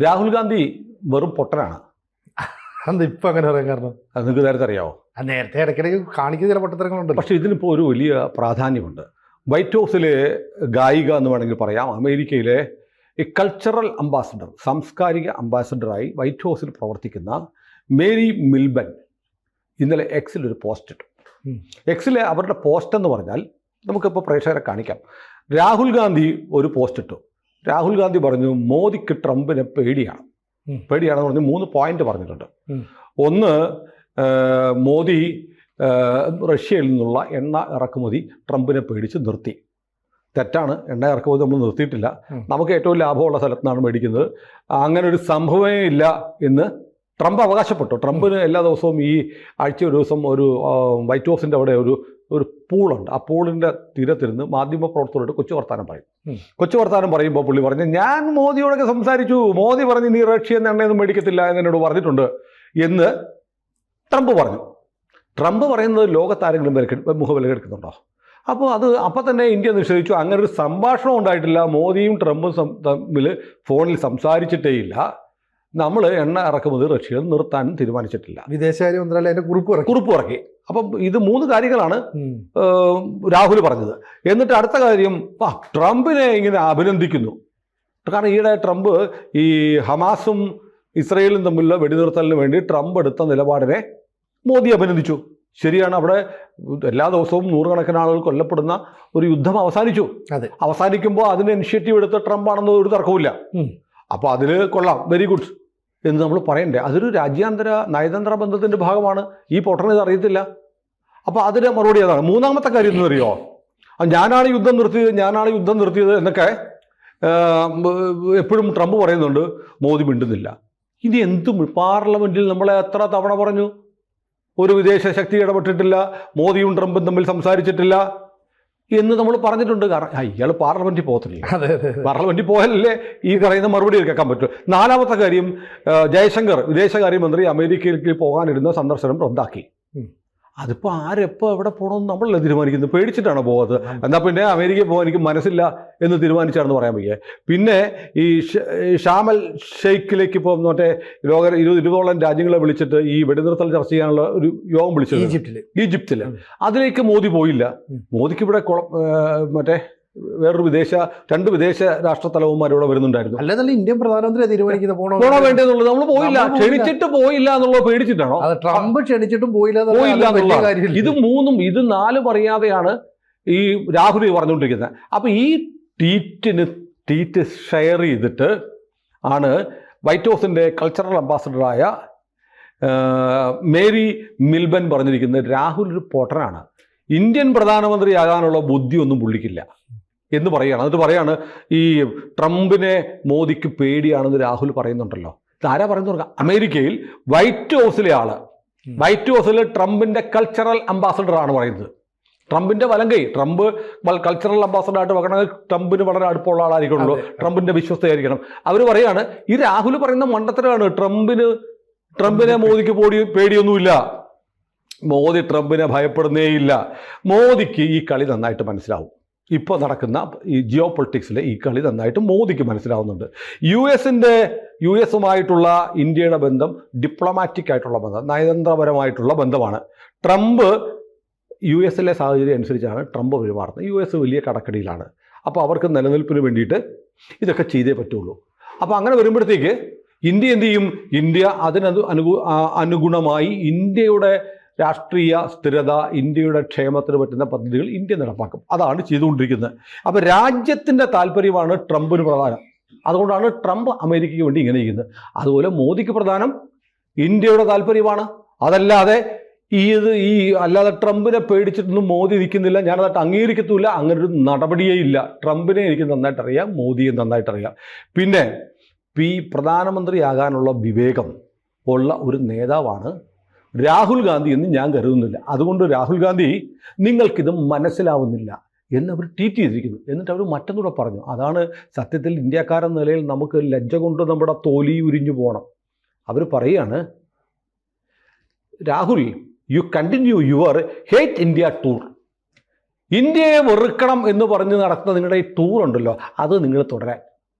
രാഹുൽ ഗാന്ധി വെറും പൊട്ടനാണ്. അത് ഇപ്പം അങ്ങനെ പറയാൻ കാരണം അത് നിങ്ങൾക്ക് നേരത്തെ അറിയാമോ? നേരത്തെ ഇടയ്ക്കിടയ്ക്ക് കാണിക്കുന്ന ചില പൊട്ടത്തരങ്ങളുണ്ട്. പക്ഷേ ഇതിനിപ്പോൾ ഒരു വലിയ പ്രാധാന്യമുണ്ട്. വൈറ്റ് ഹൗസിലെ ഗായിക എന്ന് വേണമെങ്കിൽ പറയാം, അമേരിക്കയിലെ ഈ കൾച്ചറൽ അംബാസഡർ, സാംസ്കാരിക അംബാസഡറായി വൈറ്റ് ഹൗസിൽ പ്രവർത്തിക്കുന്ന മേരി മിൽബൻ ഇന്നലെ എക്സിൽ ഒരു പോസ്റ്റ് ഇട്ടു. എക്സിലെ അവരുടെ പോസ്റ്റ് എന്ന് പറഞ്ഞാൽ നമുക്കിപ്പോൾ പ്രേക്ഷകരെ കാണിക്കാം. രാഹുൽ ഗാന്ധി ഒരു പോസ്റ്റ് ഇട്ടു. രാഹുൽ ഗാന്ധി പറഞ്ഞു മോദിക്ക് ട്രംപിനെ പേടിയാണെന്ന് പറഞ്ഞ് 3 പോയിന്റ് പറഞ്ഞിട്ടുണ്ട്. ഒന്ന്, മോദി റഷ്യയിൽ നിന്നുള്ള എണ്ണ ഇറക്കുമതി ട്രംപിനെ പേടിച്ച് നിർത്തി. തെറ്റാണ്, എണ്ണ ഇറക്കുമതി നമ്മൾ നിർത്തിയിട്ടില്ല. നമുക്ക് ഏറ്റവും ലാഭമുള്ള സ്ഥലത്തു നിന്നാണ് മേടിക്കുന്നത്. അങ്ങനെ ഒരു സംഭവമേ ഇല്ല എന്ന് ട്രംപ് അവകാശപ്പെട്ടു. ട്രംപിന് എല്ലാ ദിവസവും ഈ ആഴ്ച ഒരു ദിവസം ഒരു വൈറ്റ് ഹൗസിൻ്റെ അവിടെ ഒരു പൂളുണ്ട്. ആ പൂളിൻ്റെ തീരത്തിരുന്ന് മാധ്യമപ്രവർത്തകരോട് കൊച്ചു വർത്താനം പറയുമ്പോൾ പുള്ളി പറഞ്ഞു, ഞാൻ മോദിയോടൊക്കെ സംസാരിച്ചു, മോദി പറഞ്ഞു നീ റഷ്യ എണ്ണയൊന്നും മേടിക്കത്തില്ല എന്നോട് പറഞ്ഞിട്ടുണ്ട് എന്ന് ട്രംപ് പറഞ്ഞു. ട്രംപ് പറയുന്നത് ലോകത്താരെങ്കിലും മുഖവിലക്കെടുക്കുന്നുണ്ടോ? അപ്പോൾ അപ്പം തന്നെ ഇന്ത്യ നിഷേധിച്ചു. അങ്ങനെ ഒരു സംഭാഷണം ഉണ്ടായിട്ടില്ല. മോദിയും ട്രംപും തമ്മിൽ ഫോണിൽ സംസാരിച്ചിട്ടേയില്ല. നമ്മൾ എണ്ണ ഇറക്കുമതി റഷ്യയിൽ നിർത്താനും തീരുമാനിച്ചിട്ടില്ല. വിദേശകാര്യ മന്ത്രാലയം അതിൻ്റെ കുറിപ്പ് ഇറക്കി. അപ്പം ഇത് 3 കാര്യങ്ങളാണ് രാഹുൽ പറഞ്ഞത്. എന്നിട്ട് അടുത്ത കാര്യം, ട്രംപിനെ ഇങ്ങനെ അഭിനന്ദിക്കുന്നു. കാരണം ഈയിടെ ട്രംപ് ഈ ഹമാസും ഇസ്രയേലും തമ്മിലുള്ള വെടിനിർത്തലിന് വേണ്ടി ട്രംപ് എടുത്ത നിലപാടിനെ മോദി അഭിനന്ദിച്ചു. ശരിയാണ്, അവിടെ എല്ലാ ദിവസവും 100 കണക്കിന് ആളുകൾ കൊല്ലപ്പെടുന്ന ഒരു യുദ്ധം അവസാനിക്കുമ്പോൾ അതിന് ഇനിഷ്യേറ്റീവ് എടുത്ത ട്രംപാണെന്ന് ഒരു തർക്കവുമില്ല. അപ്പോൾ അതിൽ കൊള്ളാം, വെരി ഗുഡ് എന്ന് നമ്മൾ പറയണ്ടേ? അതൊരു രാജ്യാന്തര നയതന്ത്ര ബന്ധത്തിൻ്റെ ഭാഗമാണ്. ഈ പൊട്ടന് ഇത് അറിയത്തില്ല. അപ്പോൾ അതിന് മറുപടി അതാണ്. 3ാമത്തെ കാര്യം എന്ന് അറിയോ, ഞാനാണ് യുദ്ധം നിർത്തിയത് എന്നൊക്കെ എപ്പോഴും ട്രംപ് പറയുന്നുണ്ട്. മോദി മിണ്ടുന്നില്ല. ഇനി എന്തും പാർലമെൻറ്റിൽ നമ്മളെ എത്ര തവണ പറഞ്ഞു, ഒരു വിദേശ ശക്തി ഇടപെട്ടിട്ടില്ല, മോദിയും ട്രംപും തമ്മിൽ സംസാരിച്ചിട്ടില്ല എന്ന് നമ്മൾ പറഞ്ഞിട്ടുണ്ട്. കാരണം ഇയാൾ പാർലമെൻറ്റിൽ പോകത്തില്ല. പാർലമെൻറ്റിൽ പോയാലല്ലേ ഈ പറയുന്ന മറുപടി കേൾക്കാൻ പറ്റും. 4ാമത്തെ കാര്യം, ജയശങ്കർ വിദേശകാര്യമന്ത്രി അമേരിക്കയിലേക്ക് പോകാനിരുന്ന സന്ദർശനം റദ്ദാക്കി. അതിപ്പോൾ ആരെപ്പോൾ എവിടെ പോകണമെന്ന് നമ്മളല്ലേ തീരുമാനിക്കുന്നത്? പേടിച്ചിട്ടാണ് പോകുന്നത്. എന്നാൽ പിന്നെ അമേരിക്കയിൽ പോകാൻ എനിക്ക് മനസ്സില്ല എന്ന് തീരുമാനിച്ചാണെന്ന് പറയാൻ വയ്യ. പിന്നെ ഈ ഷാമൽ ഷെയ്ഖിലേക്ക് ഇപ്പോൾ മറ്റേ ലോക 20ഓളം രാജ്യങ്ങളെ വിളിച്ചിട്ട് ഈ വെടിനിർത്തൽ ചർച്ച ചെയ്യാനുള്ള ഒരു യോഗം വിളിച്ചത് ഈജിപ്തിൽ. അതിലേക്ക് മോദി പോയില്ല. മോദിക്ക് ഇവിടെ മറ്റേ വേറൊരു 2 വിദേശ രാഷ്ട്രത്തലവന്മാരിവിടെ വരുന്നുണ്ടായിരുന്നു. അല്ല, ഇന്ത്യൻ പ്രധാനമന്ത്രി തീരുമാനിക്കുന്ന പോണോ വേണ്ടെന്നുള്ളത്. നമ്മൾ പോയില്ല, ക്ഷണിച്ചിട്ട് പോയില്ല എന്നുള്ളത് പേടിച്ചിട്ടാണോ? ട്രംപ് ക്ഷണിച്ചിട്ടും പോയില്ല. ഇത് 4 അറിയാതെയാണ് ഈ രാഹുൽ പറഞ്ഞുകൊണ്ടിരിക്കുന്നത്. അപ്പൊ ഈ ട്വീറ്റ് ഷെയർ ചെയ്തിട്ട് ആണ് വൈറ്റ് ഹൗസിന്റെ കൾച്ചറൽ അംബാസഡറായ മേരി മിൽബൻ പറഞ്ഞിരിക്കുന്നത് രാഹുൽ ഒരു പൊട്ടനാണ്, ഇന്ത്യൻ പ്രധാനമന്ത്രിയാകാനുള്ള ബുദ്ധിയൊന്നും പുള്ളിക്കില്ല എന്ന് പറയുകയാണ്. എന്നിട്ട് പറയാണ് ഈ ട്രംപിനെ മോദിക്ക് പേടിയാണെന്ന് രാഹുൽ പറയുന്നുണ്ടല്ലോ. ഇതാരാ പറയുന്നത്? അമേരിക്കയിൽ വൈറ്റ് ഹൗസിലെ ആള്, വൈറ്റ് ഹൗസിലെ ട്രംപിന്റെ കൾച്ചറൽ അംബാസഡറാണ് പറയുന്നത്. ട്രംപിന്റെ വലങ്കൈ. ട്രംപ് കൾച്ചറൽ അംബാസഡറായിട്ട് വെക്കണമെങ്കിൽ ട്രംപിന് വളരെ അടുപ്പമുള്ള ആളായിരിക്കണമല്ലോ, ട്രംപിന്റെ വിശ്വസ്തയായിരിക്കണം. അവർ പറയാണ് ഈ രാഹുൽ പറയുന്ന മണ്ടത്തരമാണ്, ട്രംപിനെ മോദിക്ക് പേടിയൊന്നുമില്ല, മോദി ട്രംപിനെ ഭയപ്പെടുന്നേയില്ല. മോദിക്ക് ഈ കളി നന്നായിട്ട് മനസ്സിലാവും. ഇപ്പോൾ നടക്കുന്ന ഈ ജിയോ പൊളിറ്റിക്സിലെ ഈ കളി നന്നായിട്ട് മോദിക്ക് മനസ്സിലാവുന്നുണ്ട്. യു എസുമായിട്ടുള്ള ഇന്ത്യയുടെ ബന്ധം ഡിപ്ലോമാറ്റിക് ആയിട്ടുള്ള ബന്ധം, നയതന്ത്രപരമായിട്ടുള്ള ബന്ധമാണ്. ട്രംപ് യു എസിലെ സാഹചര്യം അനുസരിച്ചാണ് ട്രംപ് പെരുമാറുന്നത്. യു എസ് വലിയ കടക്കടിയിലാണ്. അപ്പോൾ അവർക്ക് നിലനിൽപ്പിന് വേണ്ടിയിട്ട് ഇതൊക്കെ ചെയ്തേ പറ്റുള്ളൂ. അപ്പോൾ അങ്ങനെ വരുമ്പോഴത്തേക്ക് ഇന്ത്യ എന്ത് ചെയ്യും? ഇന്ത്യ അനുഗുണമായി ഇന്ത്യയുടെ രാഷ്ട്രീയ സ്ഥിരത, ഇന്ത്യയുടെ ക്ഷേമത്തിന് പറ്റുന്ന പദ്ധതികൾ ഇന്ത്യ നടപ്പാക്കും. അതാണ് ചെയ്തുകൊണ്ടിരിക്കുന്നത്. അപ്പോൾ രാജ്യത്തിൻ്റെ താല്പര്യമാണ് ട്രംപിന് പ്രധാനം. അതുകൊണ്ടാണ് ട്രംപ് അമേരിക്കയ്ക്ക് വേണ്ടി ഇങ്ങനെ ചെയ്യുന്നത്. അതുപോലെ മോദിക്ക് പ്രധാനം ഇന്ത്യയുടെ താല്പര്യമാണ്. അതല്ലാതെ അല്ലാതെ ട്രംപിനെ പേടിച്ചിട്ടൊന്നും മോദി നിൽക്കുന്നില്ല, ഞാനതായിട്ട് അംഗീകരിക്കത്തുമില്ല. അങ്ങനൊരു നടപടിയേ ഇല്ല. ട്രംപിനെ എനിക്ക് നന്നായിട്ടറിയാം, മോദിയെ നന്നായിട്ടറിയാം. പിന്നെ ഈ പ്രധാനമന്ത്രിയാകാനുള്ള വിവേകം ഉള്ള ഒരു നേതാവാണ് രാഹുൽ ഗാന്ധി എന്ന് ഞാൻ കരുതുന്നില്ല. അതുകൊണ്ട് രാഹുൽ ഗാന്ധി നിങ്ങൾക്കിത് മനസ്സിലാവുന്നില്ല എന്നവർ ട്വീറ്റ് ചെയ്തിരിക്കുന്നു. എന്നിട്ട് അവർ മറ്റൊന്നുകൂടെ പറഞ്ഞു. അതാണ് സത്യത്തിൽ ഇന്ത്യക്കാരെന്ന നിലയിൽ നമുക്ക് ലജ്ജ കൊണ്ട് നമ്മുടെ തൊലി ഉരിഞ്ഞു പോകണം. അവർ പറയുകയാണ്, Rahul you continue your hate India tour. ഇന്ത്യയെ വെറുക്കണം എന്ന് പറഞ്ഞ് നടത്തുന്ന നിങ്ങളുടെ ഈ ടൂർ ഉണ്ടല്ലോ, അത് നിങ്ങൾ തുടരാൻ.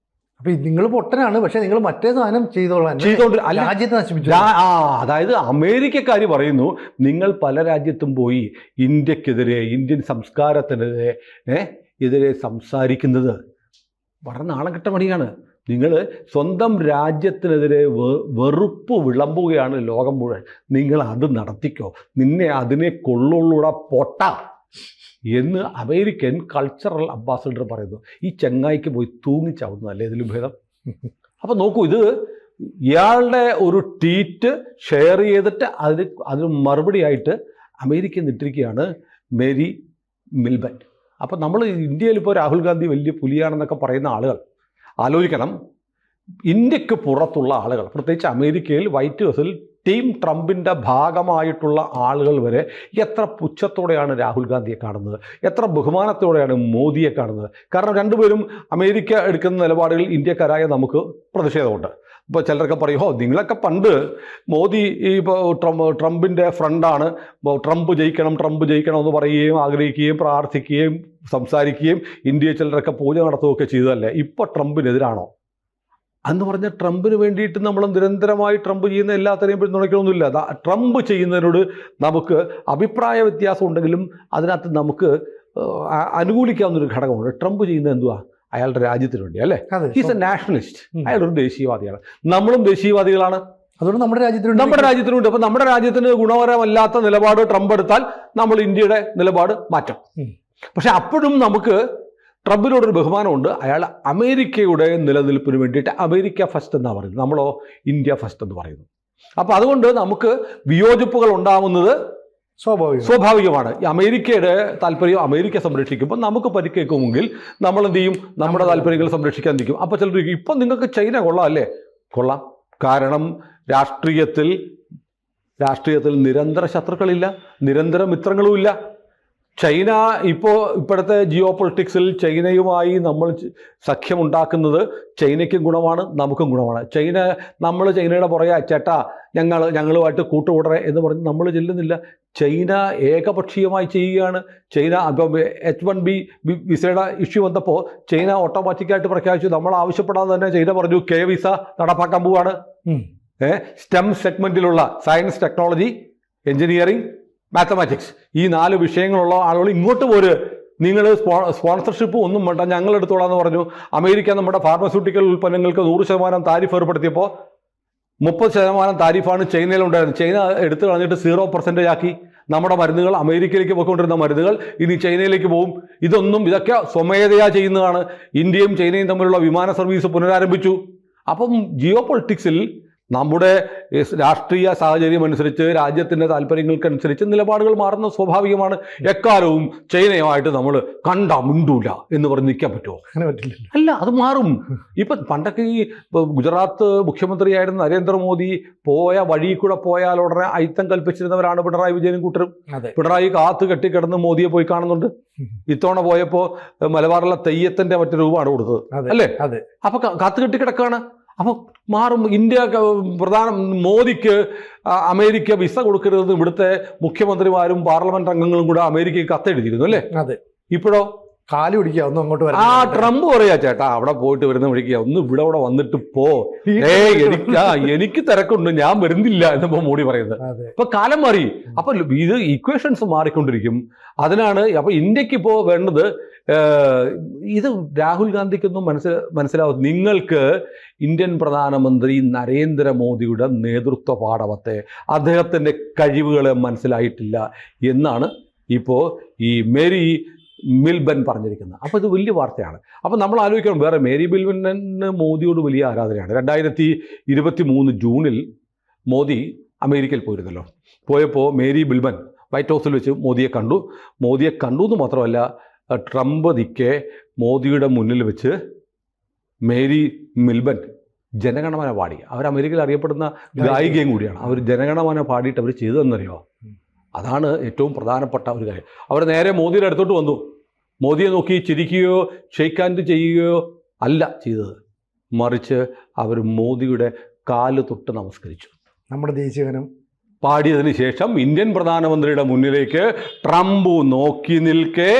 അപ്പൊ നിങ്ങൾ പൊട്ടനാണ്, പക്ഷെ നിങ്ങൾ മറ്റേ സാധനം ചെയ്തോളാം, രാജ്യത്തെ നശിപ്പിച്ചു. അതായത് അമേരിക്കക്കാർ പറയുന്നു നിങ്ങൾ പല രാജ്യത്തും പോയി ഇന്ത്യക്കെതിരെ, ഇന്ത്യൻ സംസ്കാരത്തിനെതിരെ എതിരെ സംസാരിക്കുന്നത് വളരെ നാണം കെട്ട പണിയാണ്. നിങ്ങൾ സ്വന്തം രാജ്യത്തിനെതിരെ വെറുപ്പ് വിളമ്പുകയാണ് ലോകം മുഴുവൻ. നിങ്ങൾ അത് നടത്തിക്കോ, നിന്നെ അതിനെ കൊള്ളുള്ളൂടെ പൊട്ട എന്ന് അമേരിക്കൻ കൾച്ചറൽ അംബാസഡർ പറയുന്നു. ഈ ചെങ്ങായിക്ക് പോയി തൂങ്ങിച്ചാവുന്നതല്ലേ ഇതിലും ഭേദം? അപ്പം നോക്കൂ, ഇത് ഇയാളുടെ ഒരു ട്വീറ്റ് ഷെയർ ചെയ്തിട്ട് അതിന് മറുപടിയായിട്ട് അമേരിക്ക നിട്ടിരിക്കുകയാണ് മേരി മിൽബൻ. അപ്പം നമ്മൾ ഇന്ത്യയിൽ ഇപ്പോൾ രാഹുൽ ഗാന്ധി വലിയ പുലിയാണെന്നൊക്കെ പറയുന്ന ആളുകൾ ആലോചിക്കണം, ഇന്ത്യക്ക് പുറത്തുള്ള ആളുകൾ, പ്രത്യേകിച്ച് അമേരിക്കയിൽ വൈറ്റ് ഹൗസിൽ ടീം ട്രംപിൻ്റെ ഭാഗമായിട്ടുള്ള ആളുകൾ വരെ എത്ര പുച്ഛത്തോടെയാണ് രാഹുൽ ഗാന്ധിയെ കാണുന്നത്, എത്ര ബഹുമാനത്തോടെയാണ് മോദിയെ കാണുന്നത്. കാരണം രണ്ടുപേരും അമേരിക്ക എടുക്കുന്ന നിലപാടുകളിൽ ഇന്ത്യക്കാരായ നമുക്ക് പ്രതിഷേധമുണ്ട്. ഇപ്പോൾ ചിലരൊക്കെ പറയും, നിങ്ങളൊക്കെ പണ്ട് മോദി ഇപ്പോൾ ട്രംപിൻ്റെ ഫ്രണ്ടാണ്, ട്രംപ് ജയിക്കണം എന്ന് പറയുകയും ആഗ്രഹിക്കുകയും പ്രാർത്ഥിക്കുകയും സംസാരിക്കുകയും ഇന്ത്യയിൽ ചിലരൊക്കെ പൂജ നടത്തുകയൊക്കെ ചെയ്തതല്ലേ, ഇപ്പോൾ ട്രംപിനെതിരാണോ എന്ന് പറഞ്ഞാൽ ട്രംപിന് വേണ്ടിയിട്ട് നമ്മൾ നിരന്തരമായി ട്രംപ് ചെയ്യുന്ന എല്ലാത്തിനെയും പിന്തുണയ്ക്കണമെന്നില്ല. ട്രംപ് ചെയ്യുന്നതിനോട് നമുക്ക് അഭിപ്രായ വ്യത്യാസം ഉണ്ടെങ്കിലും അതിനകത്ത് നമുക്ക് അനുകൂലിക്കാവുന്നൊരു ഘടകമുണ്ട്. ട്രംപ് ചെയ്യുന്നത് എന്തുവാ? അയാളുടെ രാജ്യത്തിന് വേണ്ടി അല്ലേ? ഹീസ് എ നാഷണലിസ്റ്റ്, അയാളൊരു ദേശീയവാദിയാണ്. നമ്മളും ദേശീയവാദികളാണ്. അതുകൊണ്ട് നമ്മുടെ രാജ്യത്തിനുണ്ട്. അപ്പം നമ്മുടെ രാജ്യത്തിന് ഗുണപരമല്ലാത്ത നിലപാട് ട്രംപ് എടുത്താൽ നമ്മൾ ഇന്ത്യയുടെ നിലപാട് മാറ്റും. പക്ഷെ അപ്പോഴും നമുക്ക് ട്രംപിനോടൊരു ബഹുമാനമുണ്ട്. അയാൾ അമേരിക്കയുടെ നിലനിൽപ്പിന് വേണ്ടിയിട്ട് അമേരിക്ക ഫസ്റ്റ് എന്നാണ് പറയുന്നത്, നമ്മളോ ഇന്ത്യ ഫസ്റ്റ് എന്ന് പറയുന്നു. അപ്പം അതുകൊണ്ട് നമുക്ക് വിയോജിപ്പുകൾ ഉണ്ടാവുന്നത് സ്വാഭാവികമാണ്. അമേരിക്കയുടെ താല്പര്യം അമേരിക്ക സംരക്ഷിക്കുമ്പോൾ നമുക്ക് പരിക്കേക്കുമെങ്കിൽ നമ്മൾ എന്ത് ചെയ്യും? നമ്മുടെ താല്പര്യങ്ങൾ സംരക്ഷിക്കാൻ നിൽക്കും. അപ്പോൾ ചിലർ ചോദിക്കും, ഇപ്പം നിങ്ങൾക്ക് ചൈന കൊള്ളാം അല്ലേ? കൊള്ളാം. കാരണം രാഷ്ട്രീയത്തിൽ നിരന്തര ശത്രുക്കളില്ല, നിരന്തര മിത്രങ്ങളുമില്ല. ചൈന ഇപ്പോഴത്തെ ജിയോ പൊളിറ്റിക്സിൽ ചൈനയുമായി നമ്മൾ സഖ്യമുണ്ടാക്കുന്നത് ചൈനയ്ക്കും ഗുണമാണ്, നമുക്കും ഗുണമാണ്. നമ്മൾ ചൈനയുടെ പുറകെ ചേട്ടാ ഞങ്ങളുമായിട്ട് കൂട്ടുകൂടണേ എന്ന് പറഞ്ഞ് നമ്മൾ ചെല്ലുന്നില്ല. ചൈന ഏകപക്ഷീയമായി ചെയ്യുകയാണ്. ചൈന ഇപ്പം H-1B വിസയുടെ ഇഷ്യൂ വന്നപ്പോൾ ചൈന ഓട്ടോമാറ്റിക്കായിട്ട് പ്രഖ്യാപിച്ചു. നമ്മൾ ആവശ്യപ്പെടാതെ തന്നെ ചൈന പറഞ്ഞു K വിസ നടപ്പാക്കാൻ പോവുകയാണ്. സ്റ്റെം സെഗ്മെൻറ്റിലുള്ള സയൻസ്, ടെക്നോളജി, എഞ്ചിനീയറിംഗ്, മാത്തമാറ്റിക്സ്, ഈ 4 വിഷയങ്ങളുള്ള ആളുകൾ ഇങ്ങോട്ട് പോര്, നിങ്ങൾ സ്പോൺസർഷിപ്പ് ഒന്നും വേണ്ട, ഞങ്ങൾ എടുത്തോളാന്ന് പറഞ്ഞു. അമേരിക്ക നമ്മുടെ ഫാർമസ്യൂട്ടിക്കൽ ഉൽപ്പന്നങ്ങൾക്ക് 100% താരിഫ് ഏർപ്പെടുത്തിയപ്പോൾ 30% താരിഫാണ് ചൈനയിലുണ്ടായിരുന്നത്. ചൈന എടുത്തു കളഞ്ഞിട്ട് 0% ആക്കി. നമ്മുടെ മരുന്നുകൾ, അമേരിക്കയിലേക്ക് പോയിക്കൊണ്ടിരുന്ന മരുന്നുകൾ ഇനി ചൈനയിലേക്ക് പോകും. ഇതൊക്കെ സ്വമേധയാ ചെയ്യുന്നതാണ്. ഇന്ത്യയും ചൈനയും തമ്മിലുള്ള വിമാന സർവീസ് പുനരാരംഭിച്ചു. അപ്പം ജിയോ പൊളിറ്റിക്സിൽ നമ്മുടെ രാഷ്ട്രീയ സാഹചര്യം അനുസരിച്ച്, രാജ്യത്തിൻ്റെ താല്പര്യങ്ങൾക്കനുസരിച്ച് നിലപാടുകൾ മാറുന്ന സ്വാഭാവികമാണ്. എക്കാലവും ചൈനയുമായിട്ട് നമ്മൾ മിണ്ടൂല എന്ന് പറഞ്ഞ് നിൽക്കാൻ പറ്റുമോ? അങ്ങനെ പറ്റില്ല. അല്ല, അത് മാറും. ഇപ്പം പണ്ടൊക്കെ ഈ ഗുജറാത്ത് മുഖ്യമന്ത്രിയായിരുന്ന നരേന്ദ്രമോദി പോയ വഴി കൂടെ പോയാൽ ഉടനെ അയിത്തം കൽപ്പിച്ചിരുന്നവരാണ് പിണറായി വിജയനും കൂട്ടരും. പിണറായി കാത്തു കെട്ടിക്കിടന്ന് മോദിയെ പോയി കാണുന്നുണ്ട്. ഇത്തവണ പോയപ്പോൾ മലബാറിലെ തെയ്യത്തിൻ്റെ മറ്റു രൂപമാണ് കൊടുത്തത് അല്ലേ? അപ്പൊ കാത്തു കെട്ടിക്കിടക്കാണ്. അപ്പോൾ മാറും. മോദിക്ക് അമേരിക്ക വിസ കൊടുക്കരുതെന്ന് ഇവിടുത്തെ മുഖ്യമന്ത്രിമാരും പാർലമെന്റ് അംഗങ്ങളും കൂടെ അമേരിക്കയ്ക്ക് കത്തെഴുതിയിരുന്നു അല്ലേ? ഇപ്പോഴോ കാല് പിടിക്കുക, ഒന്നും അങ്ങോട്ട് വരാം. ട്രംപ് പറയാ, ചേട്ടാ അവിടെ പോയിട്ട് വരുന്ന വിളിക്കുക, ഒന്ന് ഇവിടെ വന്നിട്ട് പോ, എനിക്ക് തിരക്കുണ്ട്, ഞാൻ വരുന്നില്ല എന്നിപ്പോ മോഡി പറയുന്നത്. ഇപ്പൊ കാലം മാറി. അപ്പൊ ഇത് ഇക്വേഷൻസ് മാറിക്കൊണ്ടിരിക്കും. അതിനാണ് അപ്പൊ ഇന്ത്യക്ക് ഇപ്പോ വേണ്ടത്. ഇത് രാഹുൽ ഗാന്ധിക്കൊന്നും മനസ്സിലാവും. നിങ്ങൾക്ക് ഇന്ത്യൻ പ്രധാനമന്ത്രി നരേന്ദ്രമോദിയുടെ നേതൃത്വ പാടവത്തെ, അദ്ദേഹത്തിൻ്റെ കഴിവുകളെ മനസ്സിലായിട്ടില്ല എന്നാണ് ഇപ്പോൾ ഈ മേരി മിൽബൻ പറഞ്ഞിരിക്കുന്നത്. അപ്പോൾ ഇത് വലിയ വാർത്തയാണ്. അപ്പോൾ നമ്മൾ ആലോചിക്കണം, വേറെ മേരി മിൽബന് മോദിയോട് വലിയ ആരാധനയാണ്. 2023 ജൂണിൽ മോദി അമേരിക്കയിൽ പോയിരുന്നല്ലോ. പോയപ്പോൾ മേരി മിൽബൻ വൈറ്റ് ഹൗസിൽ വെച്ച് മോദിയെ കണ്ടു എന്ന് മാത്രമല്ല, ട്രംപ് നിൽക്കെ മോദിയുടെ മുന്നിൽ വെച്ച് മേരി മിൽബൻ ജനഗണമന പാടി. അവർ അമേരിക്കയിൽ അറിയപ്പെടുന്ന ഗായികയും കൂടിയാണ്. അവർ ജനഗണമന പാടിയിട്ട് അവർ ചെയ്തതെന്നറിയോ? അതാണ് ഏറ്റവും പ്രധാനപ്പെട്ട ഒരു കാര്യം. അവർ നേരെ മോദിയുടെ അടുത്തോട്ട് വന്നു. മോദിയെ നോക്കി ചിരിക്കുകയോ ഷെയ്ക്ക് ഹാൻഡ് ചെയ്യുകയോ അല്ല ചെയ്തത്, മറിച്ച് അവർ മോദിയുടെ കാല് തൊട്ട് നമസ്കരിച്ചു. നമ്മുടെ ദേശീയഗാനം പാടിയതിന് ശേഷം ഇന്ത്യൻ പ്രധാനമന്ത്രിയുടെ മുന്നിലേക്ക് ട്രംപ് നോക്കി നിൽക്കെ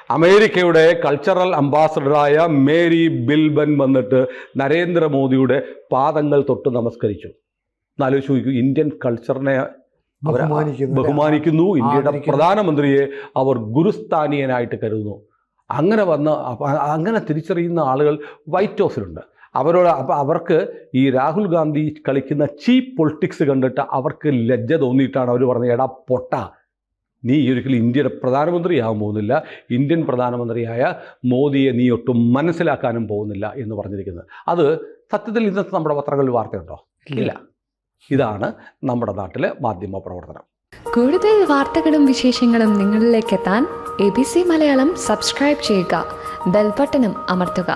അമേരിക്കയുടെ കൾച്ചറൽ അംബാസഡറായ മേരി ബിൽബൻ വന്നിട്ട് നരേന്ദ്രമോദിയുടെ പാദങ്ങൾ തൊട്ട് നമസ്കരിച്ചു. എന്നാലോചിച്ച് നോക്കൂ, ഇന്ത്യൻ കൾച്ചറിനെ അവർ ബഹുമാനിക്കുന്നു, ഇന്ത്യയുടെ പ്രധാനമന്ത്രിയെ അവർ ഗുരുസ്ഥാനീയനായിട്ട് കരുതുന്നു. അങ്ങനെ തിരിച്ചറിയുന്ന ആളുകൾ വൈറ്റ് ഹൗസിലുണ്ട്. അപ്പോൾ അവർക്ക് ഈ രാഹുൽ ഗാന്ധി കളിക്കുന്ന ചീപ്പ് പൊളിറ്റിക്സ് കണ്ടിട്ട് അവർക്ക് ലജ്ജ തോന്നിയിട്ടാണ് അവർ പറഞ്ഞത്, എടാ പൊട്ട, നീ ഒരിക്കലും ഇന്ത്യയുടെ പ്രധാനമന്ത്രിയാകാൻ പോകുന്നില്ല, ഇന്ത്യൻ പ്രധാനമന്ത്രിയായ മോദിയെ നീ ഒട്ടും മനസ്സിലാക്കാനും പോകുന്നില്ല എന്ന് പറഞ്ഞിരിക്കുന്നത്. അത് സത്യത്തിൽ ഇന്നത്തെ നമ്മുടെ പത്രങ്ങളിൽ വാർത്തയുണ്ടോ? ഇല്ല. ഇതാണ് നമ്മുടെ നാട്ടിലെ മാധ്യമ പ്രവർത്തനം. കൂടുതൽ വാർത്തകളും വിശേഷങ്ങളും നിങ്ങളിലേക്ക് എത്താൻ ABC മലയാളം സബ്സ്ക്രൈബ് ചെയ്യുക, ബെൽബട്ടനും അമർത്തുക.